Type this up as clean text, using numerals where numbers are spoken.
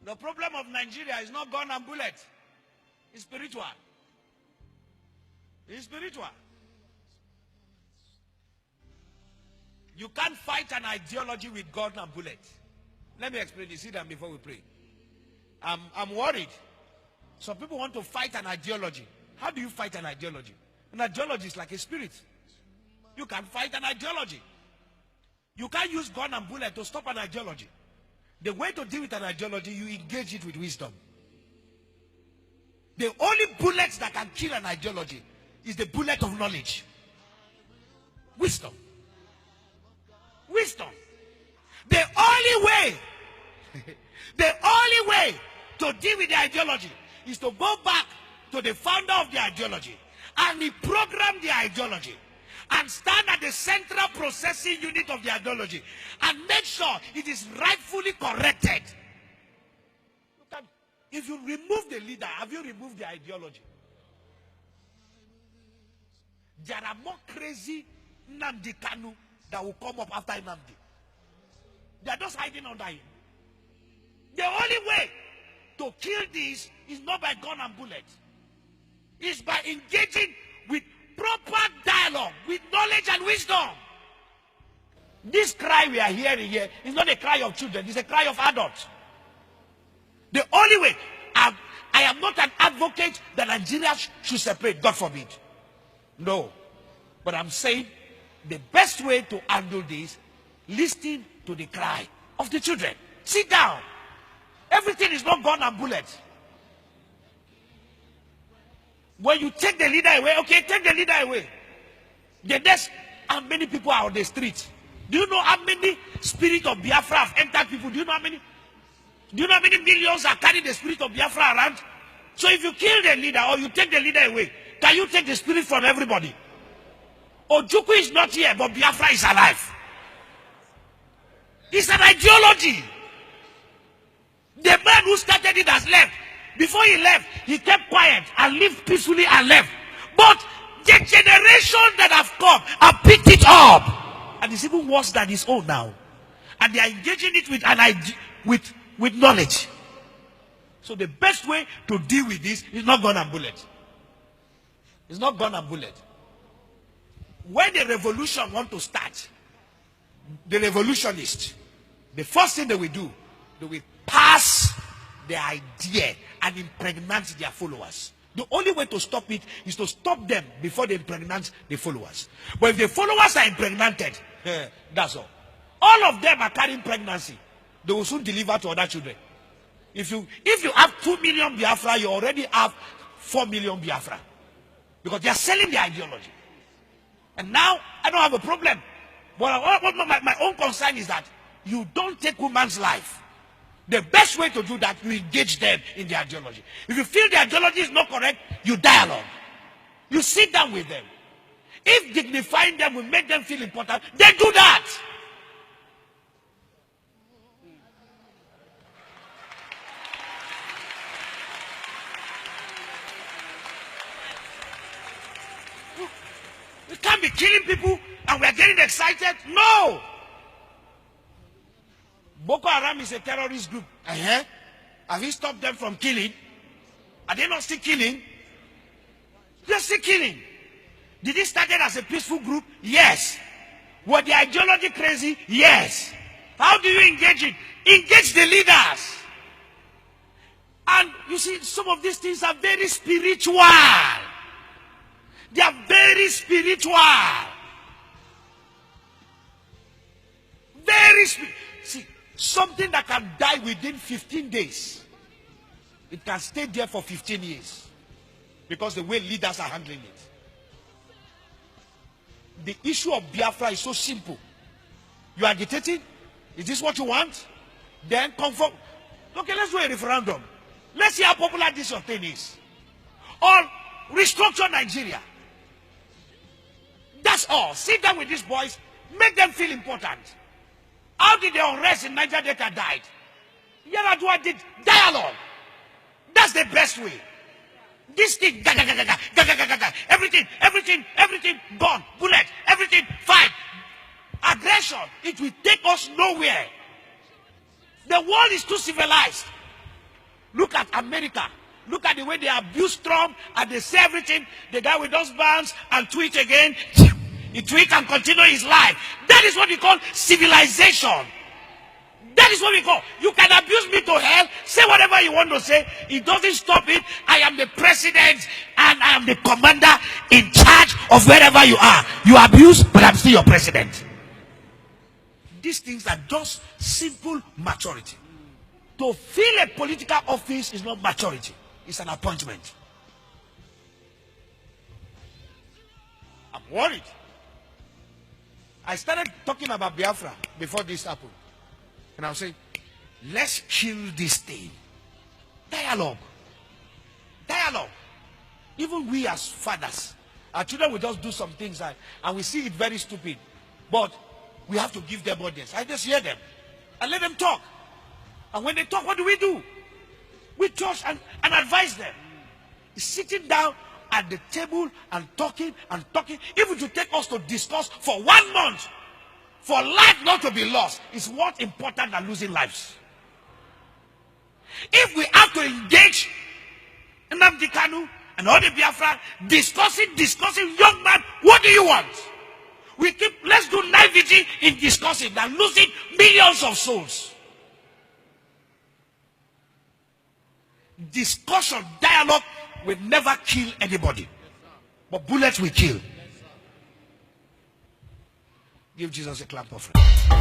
The problem of Nigeria is not gun and bullet. It's spiritual. It's spiritual. You can't fight an ideology with gun and bullet. Let me explain this. Sit down before we pray. I'm worried. Some people want to fight an ideology. How do you fight an ideology? An ideology is like a spirit. You can fight an ideology. You can't use gun and bullet to stop an ideology. The way to deal with an ideology, you engage it with wisdom. The only bullet that can kill an ideology is the bullet of knowledge. Wisdom. Wisdom. The only way to deal with the ideology is to go back to the founder of the ideology and reprogram the ideology and stand at the central processing unit of the ideology and make sure it is rightfully corrected. If you remove the leader, have you removed the ideology? There are more crazy Nnamdi Kanu that will come up after Nnamdi. They are just hiding under him. The only way to kill this is not by gun and bullet. It's by engaging with proper dialogue, with knowledge and wisdom. This cry we are hearing here is not a cry of children, it's a cry of adults. The only way, I am not an advocate that Nigeria should separate, God forbid. No. But I'm saying the best way to handle this, listen to the cry of the children. Sit down. Everything is not gun and bullet. When you take the leader away, okay, take the leader away. The next, how many people are on the street? Do you know how many spirit of Biafra have entered people? Do you know how many? Do you know how many millions are carrying the spirit of Biafra around? So if you kill the leader or you take the leader away, can you take the spirit from everybody? Ojukwu is not here, but Biafra is alive. It's an ideology. The man who started it has left. Before he left, he kept quiet and lived peacefully and left. But the generation that have come have picked it up. And it's even worse than his own now. And they are engaging it with an idea, with knowledge. So the best way to deal with this is not gun and bullet. It's not gun and bullet. When the revolution want to start, the revolutionists, the first thing they will do, they will pass the idea and impregnate their followers. The only way to stop it is to stop them before they impregnate the followers. But if the followers are impregnated, that's all. All of them are carrying pregnancy. They will soon deliver to other children. If you have 2 million Biafra, you already have 4 million Biafra. Because they are selling the ideology. And now, I don't have a problem. But my own concern is that you don't take woman's life. The best way to do that, you engage them in the ideology. If you feel the ideology is not correct, you dialogue. You sit down with them. If dignifying them will make them feel important, then do that. We can't be killing people and we are getting excited. No. Boko Haram is a terrorist group. Have you stopped them from killing? Are they not still killing? They're still killing. Did it start as a peaceful group? Yes. Were the ideology crazy? Yes. How do you engage it? Engage the leaders. And you see, some of these things are very spiritual. They are very spiritual. Very spiritual. See, something that can die within 15 days, it can stay there for 15 years. Because the way leaders are handling it. The issue of Biafra is so simple. You are agitating? Is this what you want? Then conform. Okay, let's do a referendum. Let's see how popular this your thing is. Or restructure Nigeria. That's all. Sit down with these boys. Make them feel important. How did the unrest in Niger Delta died? Yaradua did dialogue. That's the best way. This thing, everything, gun, bullet, everything, fight. Aggression, it will take us nowhere. The world is too civilized. Look at America. Look at the way they abuse Trump and they say everything. The guy with those bands and tweet again. He tweet and continue his life. That is what we call civilization. That is what we call. You can abuse me to hell. Say whatever you want to say. It doesn't stop it. I am the president and I am the commander in charge of wherever you are. You abuse, but I'm still your president. These things are just simple maturity. To fill a political office is not maturity. It's an appointment. I'm worried. I started talking about Biafra before this happened. And I was saying, let's kill this thing. Dialogue. Dialogue. Even we as fathers, our children will just do some things and we see it very stupid. But we have to give them audience. I just hear them and let them talk. And when they talk, what do? We judge and advise them. Sitting down at the table and talking and talking. Even to take us to discuss for 1 month. For life not to be lost is more important than losing lives. If we have to engage Nnamdi Kanu and all the Biafra discussing, young man, what do you want? Let's do naivety in discussing than losing millions of souls. Discussion, dialogue will never kill anybody. But bullets will kill. Give Jesus a clap of praise.